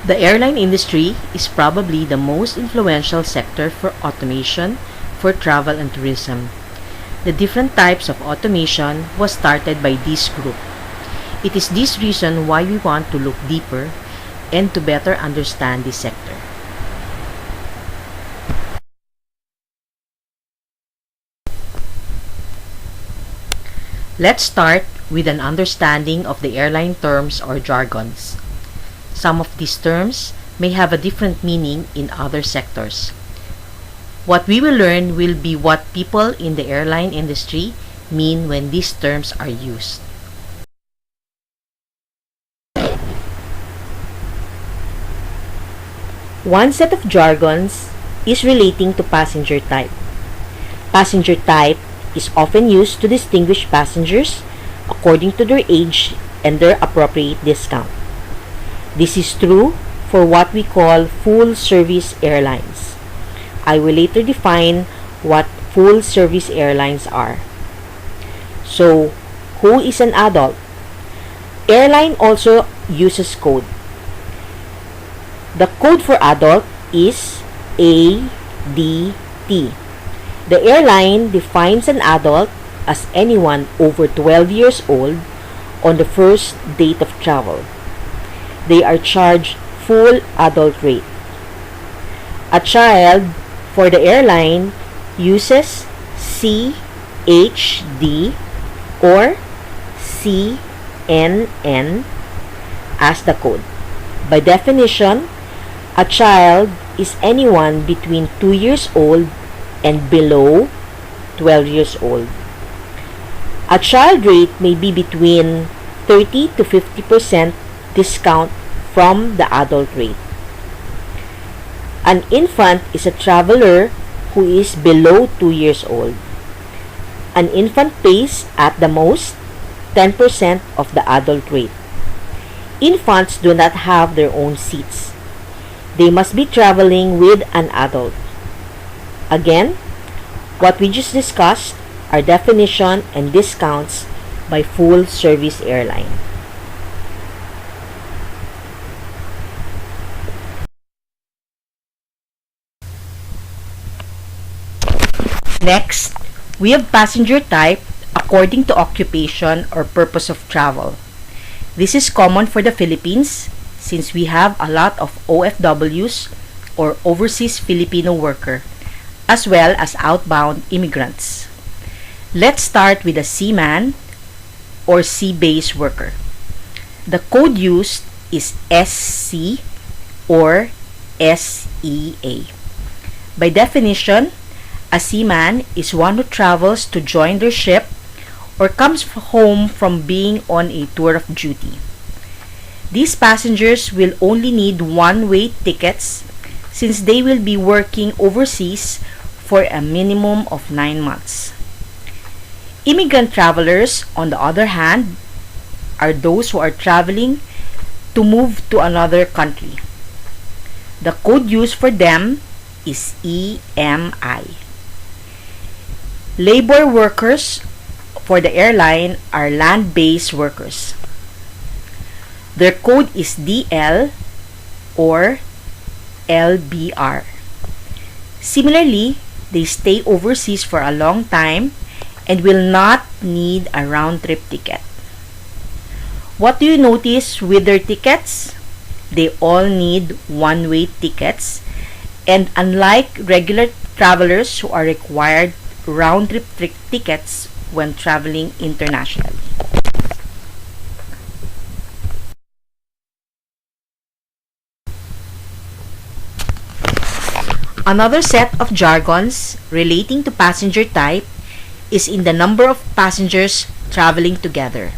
The airline industry is probably the most influential sector for automation for travel and tourism. The different types of automation was started by this group. It is this reason why we want to look deeper and to better understand this sector. Let's start with an understanding of the airline terms or jargons. Some of these terms may have a different meaning in other sectors. What we will learn will be what people in the airline industry mean when these terms are used. One set of jargons is relating to passenger type. Passenger type is often used to distinguish passengers according to their age and their appropriate discount. This is true for what we call full-service airlines. I will later define what full-service airlines are. So, who is an adult? Airline also uses code. The code for adult is ADT. The airline defines an adult as anyone over 12 years old on the first date of travel. They are charged full adult rate. A child for the airline uses CHD or CNN as the code. By definition, a child is anyone between 2 years old and below 12 years old. A child rate may be between 30 to 50% discount from the adult rate. An infant is a traveler who is below 2 years old. An infant pays at the most 10% of the adult rate. Infants do not have their own seats. They must be traveling with an adult. Again, what we just discussed are definition and discounts by full-service airline. Next, we have passenger type according to occupation or purpose of travel. This is common for the Philippines since we have a lot of OFWs or overseas Filipino worker as well as outbound immigrants. Let's start with a seaman or sea-based worker. The code used is SC or SEA. By definition, a seaman is one who travels to join their ship or comes home from being on a tour of duty. These passengers will only need one-way tickets since they will be working overseas for a minimum of 9 months. Immigrant travelers, on the other hand, are those who are traveling to move to another country. The code used for them is EMI. Labor workers for the airline are land-based workers. Their code is DL or LBR. Similarly, they stay overseas for a long time and will not need a round-trip ticket. What do you notice with their tickets? They all need one-way tickets, and unlike regular travelers who are required round-trip tickets when traveling internationally. Another set of jargons relating to passenger type is in the number of passengers traveling together.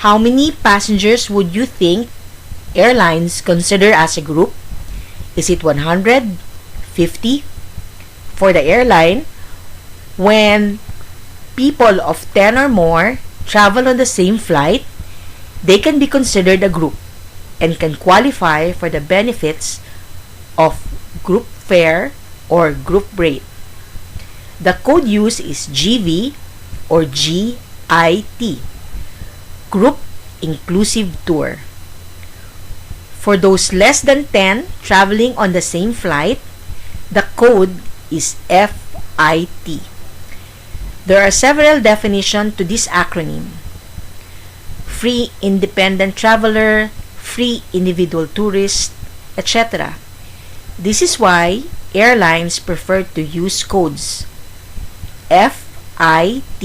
How many passengers would you think airlines consider as a group? Is it 100? 50? For the airline, when people of 10 or more travel on the same flight, they can be considered a group and can qualify for the benefits of group fare or group rate. The code used is GV or GIT, Group Inclusive Tour. For those less than 10 traveling on the same flight, the code is FIT. There are several definitions to this acronym: free independent traveler, free individual tourist, etc. This is why airlines prefer to use codes. FIT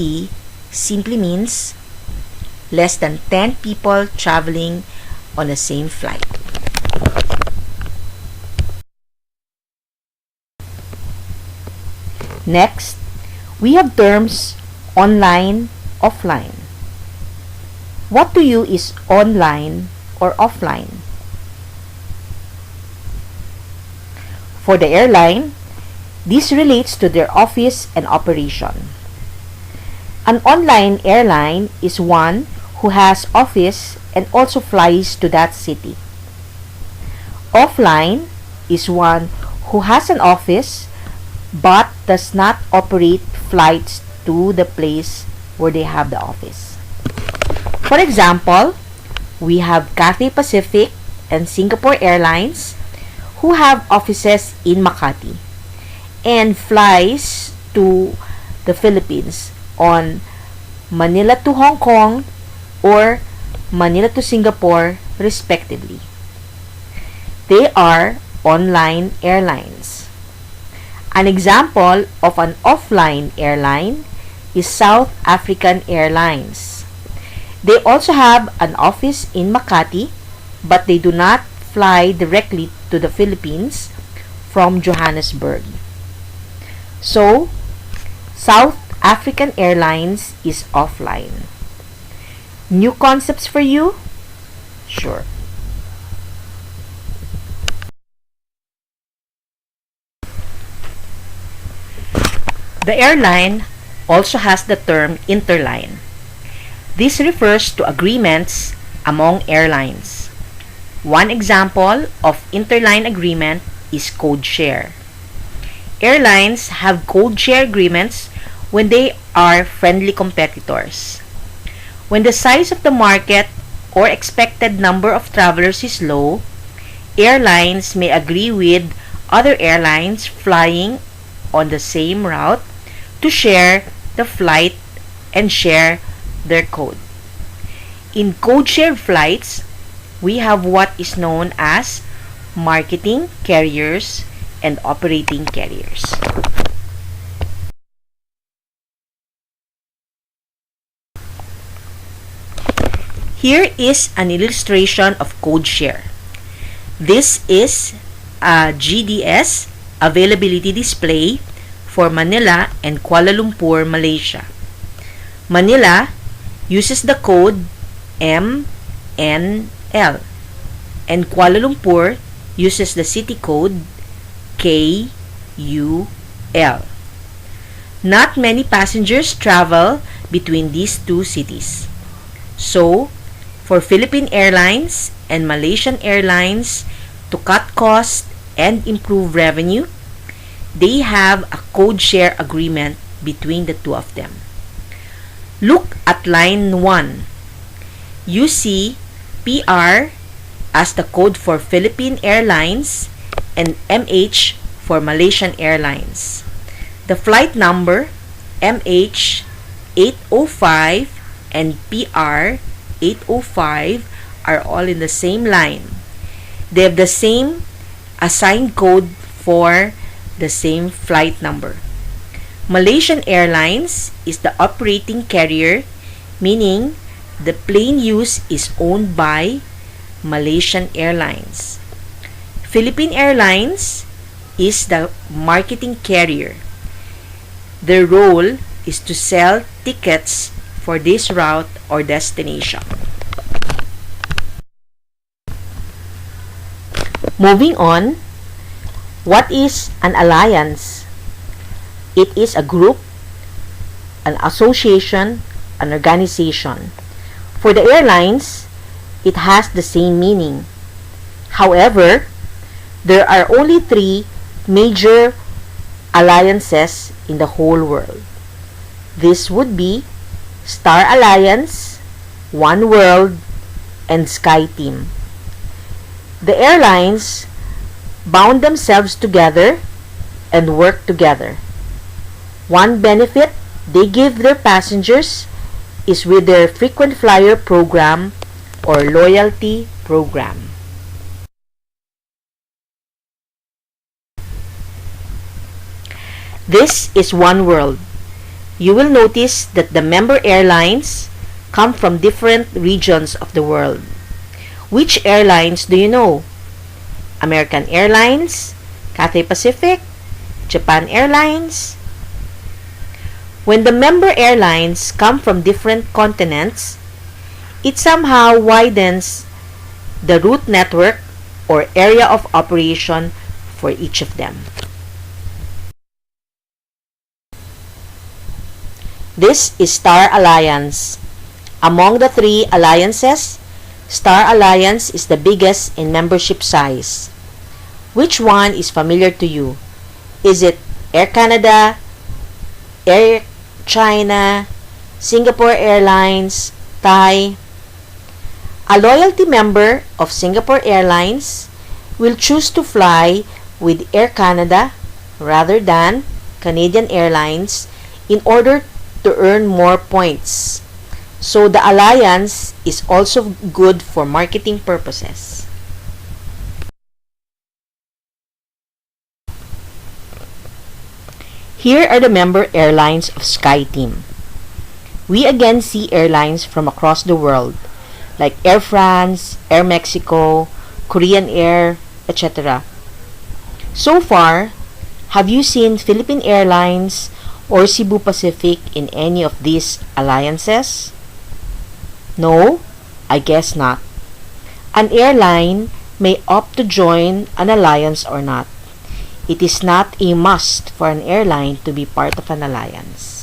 simply means less than 10 people traveling on the same flight. Next, we have terms online, offline. What to you is online or offline? For the airline, this relates to their office and operation. An online airline is one who has office and also flies to that city. Offline is one who has an office but does not operate flights to the place where they have the office. For example, we have Cathay Pacific and Singapore Airlines who have offices in Makati and flies to the Philippines on Manila to Hong Kong or Manila to Singapore respectively. They are online airlines. An example of an offline airline is South African Airlines. They also have an office in Makati, but they do not fly directly to the Philippines from Johannesburg. So, South African Airlines is offline. New concepts for you? Sure. The airline also has the term interline. This refers to agreements among airlines. One example of interline agreement is code share. Airlines have code share agreements when they are friendly competitors. When the size of the market or expected number of travelers is low, airlines may agree with other airlines flying on the same route to share the flight and share their code. In code share flights, we have what is known as marketing carriers and operating carriers. Here is an illustration of code share. This is a GDS availability display for Manila and Kuala Lumpur, Malaysia. Manila uses the code MNL and Kuala Lumpur uses the city code KUL. Not many passengers travel between these two cities. So, for Philippine Airlines and Malaysian Airlines to cut costs and improve revenue, they have a code share agreement between the two of them. Look at line 1. You see PR as the code for Philippine Airlines and MH for Malaysian Airlines. The flight number MH805 and PR805 are all in the same line. They have the same assigned code for the same flight number. Malaysian Airlines is the operating carrier, meaning the plane use is owned by Malaysian Airlines. Philippine Airlines is the marketing carrier. Their role is to sell tickets for this route or destination. Moving on, what is an alliance? It is a group, an association, an organization. For the airlines, it has the same meaning. However, there are only 3 major alliances in the whole world. This would be Star Alliance, One World, and SkyTeam. The airlines bound themselves together and work together. One benefit they give their passengers is with their frequent flyer program or loyalty program. This is One World. You will notice that the member airlines come from different regions of the world. Which airlines do you know? American Airlines, Cathay Pacific, Japan Airlines. When the member airlines come from different continents, it somehow widens the route network or area of operation for each of them. This is Star Alliance. Among the three alliances, Star Alliance is the biggest in membership size. Which one is familiar to you? Is it Air Canada, Air China, Singapore Airlines, Thai? A loyalty member of Singapore Airlines will choose to fly with Air Canada rather than Canadian Airlines in order to earn more points. So the alliance is also good for marketing purposes. Here are the member airlines of SkyTeam. We again see airlines from across the world like Air France, Air Mexico, Korean Air, etc. So far, have you seen Philippine Airlines or Cebu Pacific in any of these alliances? No? I guess not. An airline may opt to join an alliance or not. It is not a must for an airline to be part of an alliance.